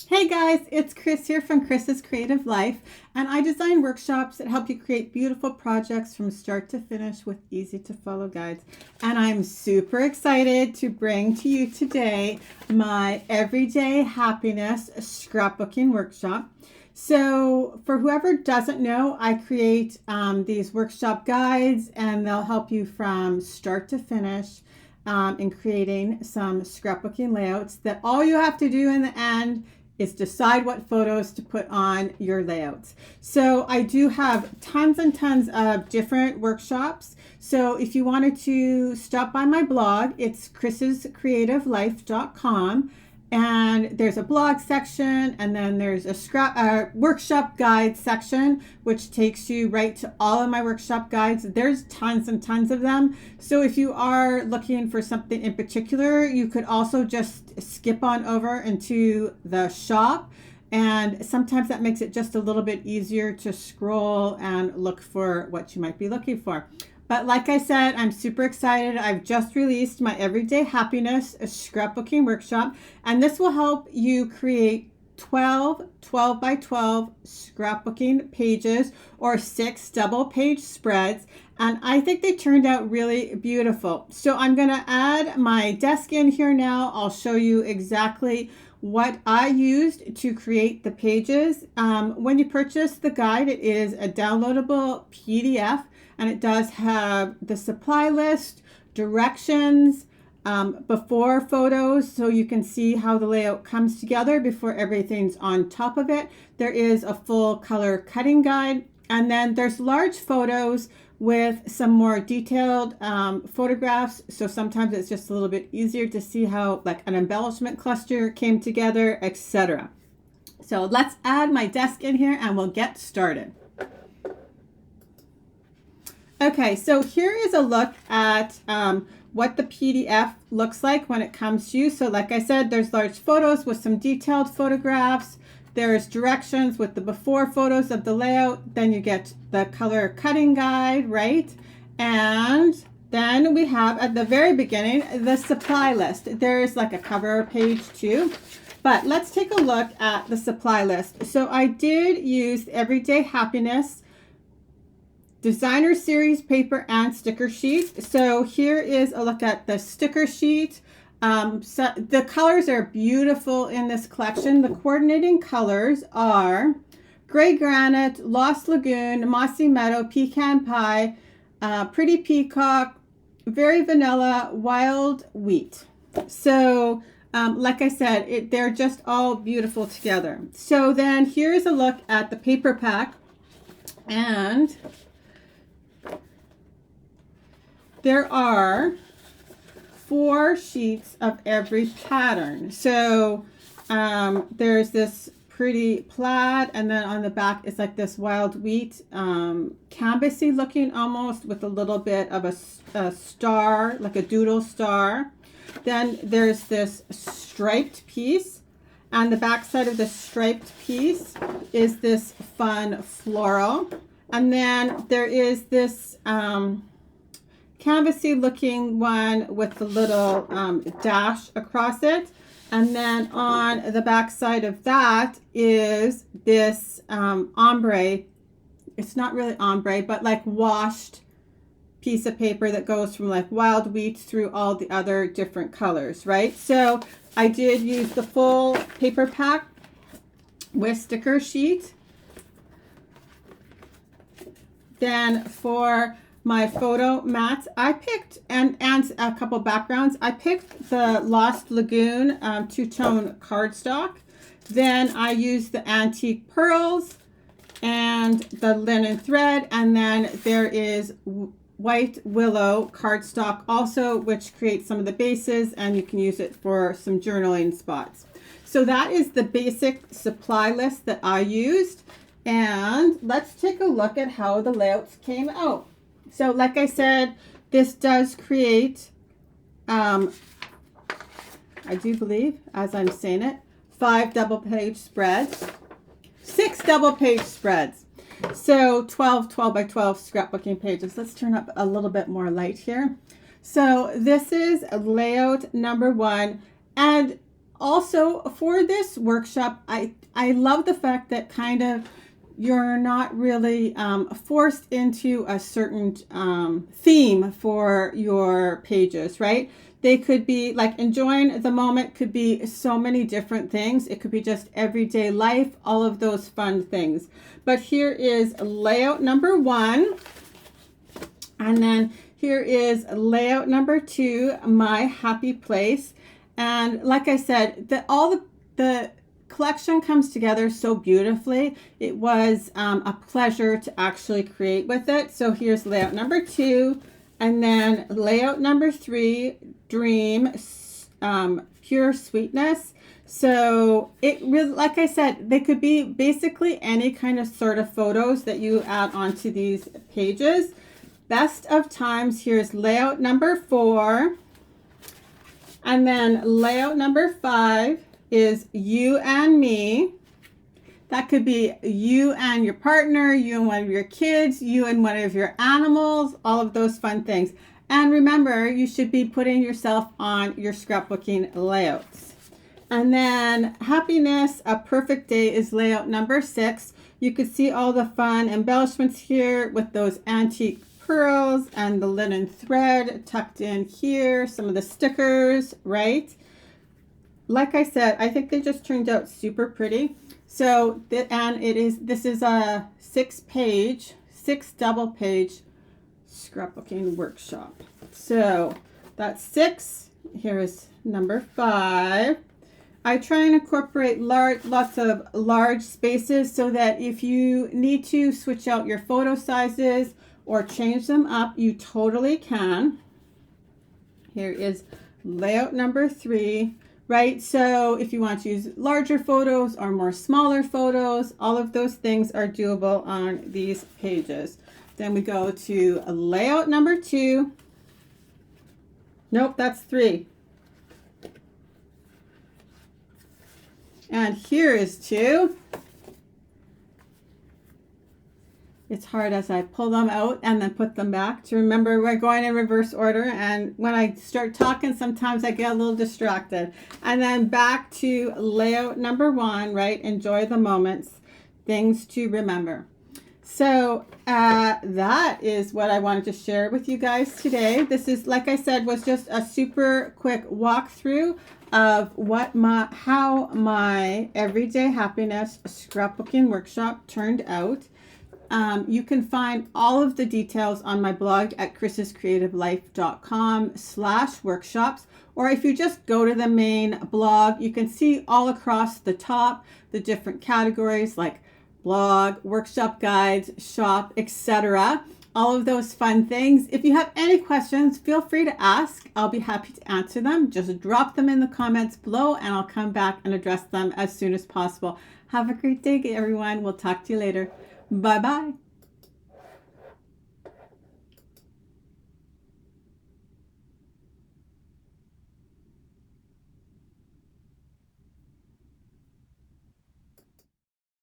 Hey guys, it's Chris here from Chris's Creative Life, and I design workshops that help you create beautiful projects from start to finish with easy to follow guides. And I'm super excited to bring to you today my Everyday Happiness Scrapbooking workshop. So for whoever doesn't know, I create these workshop guides, and they'll help you from start to finish in creating some scrapbooking layouts that all you have to do in the end is decide what photos to put on your layouts. So I do have tons and tons of different workshops. So if you wanted to stop by my blog, it's chrisscreativelife.com. And there's a blog section, and then there's a workshop guide section, which takes you right to all of my workshop guides. There's tons and tons of them. So if you are looking for something in particular, you could also just skip on over into the shop. And sometimes that makes it just a little bit easier to scroll and look for what you might be looking for. But like I said, I'm super excited. I've just released my Everyday Happiness Scrapbooking workshop, and this will help you create 12 by 12 scrapbooking pages or 6 double page spreads. And I think they turned out really beautiful. So I'm going to add my desk in here now. I'll show you exactly what I used to create the pages. When you purchase the guide, it is a downloadable PDF. And it does have the supply list, directions, before photos, so you can see how the layout comes together before everything's on top of it. There is a full color cutting guide, and then there's large photos with some more detailed photographs. So sometimes it's just a little bit easier to see how like an embellishment cluster came together, etc. So let's add my desk in here and we'll get started. Okay, so here is a look at what the PDF looks like when it comes to you. So like I said, there's large photos with some detailed photographs. There's directions with the before photos of the layout. Then you get the color cutting guide, right? And then we have at the very beginning, the supply list. There's like a cover page too. But let's take a look at the supply list. So I did use Everyday Happiness Designer Series paper and sticker sheet. So here is a look at the sticker sheet. So the colors are beautiful in this collection. The coordinating colors are Gray Granite, Lost Lagoon, Mossy Meadow, Pecan Pie, Pretty Peacock, Very Vanilla, Wild Wheat. So like I said, they're just all beautiful together. So then here's a look at the paper pack, and there are 4 sheets of every pattern. So there's this pretty plaid, and then on the back is like this wild wheat, canvasy looking almost, with a little bit of a star, like a doodle star. Then there's this striped piece, and the back side of the striped piece is this fun floral. And then there is this canvasy looking one with the little dash across it. And then on the back side of that is this ombre. It's not really ombre, but like washed piece of paper that goes from like wild wheat through all the other different colors, right? So I did use the full paper pack with sticker sheet. Then for my photo mats, I picked, and a couple backgrounds, I picked the Lost Lagoon two-tone cardstock. Then I used the antique pearls and the linen thread, and then there is white willow cardstock also, which creates some of the bases, and you can use it for some journaling spots. So that is the basic supply list that I used. And let's take a look at how the layouts came out. So like I said, this does create, I do believe, as I'm saying it, 5 double page spreads, 6 double page spreads. So 12 by 12 scrapbooking pages. Let's turn up a little bit more light here. So this is layout number 1. And Also for this workshop, I love the fact that kind of you're not really forced into a certain theme for your pages, right? They could be like enjoying the moment, could be so many different things. It could be just everyday life, all of those fun things. But here is layout number 1. And then here is layout number 2, my happy place. And like I said, all the collection comes together so beautifully. It was a pleasure to actually create with it. So here's layout number 2, and then layout number 3, dream, pure sweetness. So it really, like I said, they could be basically any kind of sort of photos that you add onto these pages. Best of times, here's layout number 4. And then layout number 5 is you and me. That could be you and your partner, you and one of your kids, you and one of your animals, all of those fun things. And remember, you should be putting yourself on your scrapbooking layouts. And then happiness, a perfect day is layout number 6. You could see all the fun embellishments here with those antique pearls and the linen thread tucked in here, some of the stickers, right? Like I said, I think they just turned out super pretty. So, this is a 6 double page scrapbooking workshop. So that's 6. Here's number 5. I try and incorporate lots of large spaces so that if you need to switch out your photo sizes or change them up, you totally can. Here is layout number 3, right? So if you want to use larger photos or more smaller photos, all of those things are doable on these pages. Then we go to layout number 2. Nope, that's 3. And here is 2. It's hard as I pull them out and then put them back to remember we're going in reverse order. And when I start talking, sometimes I get a little distracted. And then back to layout number 1, right? Enjoy the moments, things to remember. So that is what I wanted to share with you guys today. This is, like I said, was just a super quick walkthrough of how my Everyday Happiness Scrapbooking workshop turned out. You can find all of the details on my blog at chrisscreativelife.com/workshops. Or if you just go to the main blog, you can see all across the top the different categories like blog, workshop guides, shop, etc. All of those fun things. If you have any questions, feel free to ask. I'll be happy to answer them. Just drop them in the comments below and I'll come back and address them as soon as possible. Have a great day, everyone. We'll talk to you later. Bye-bye.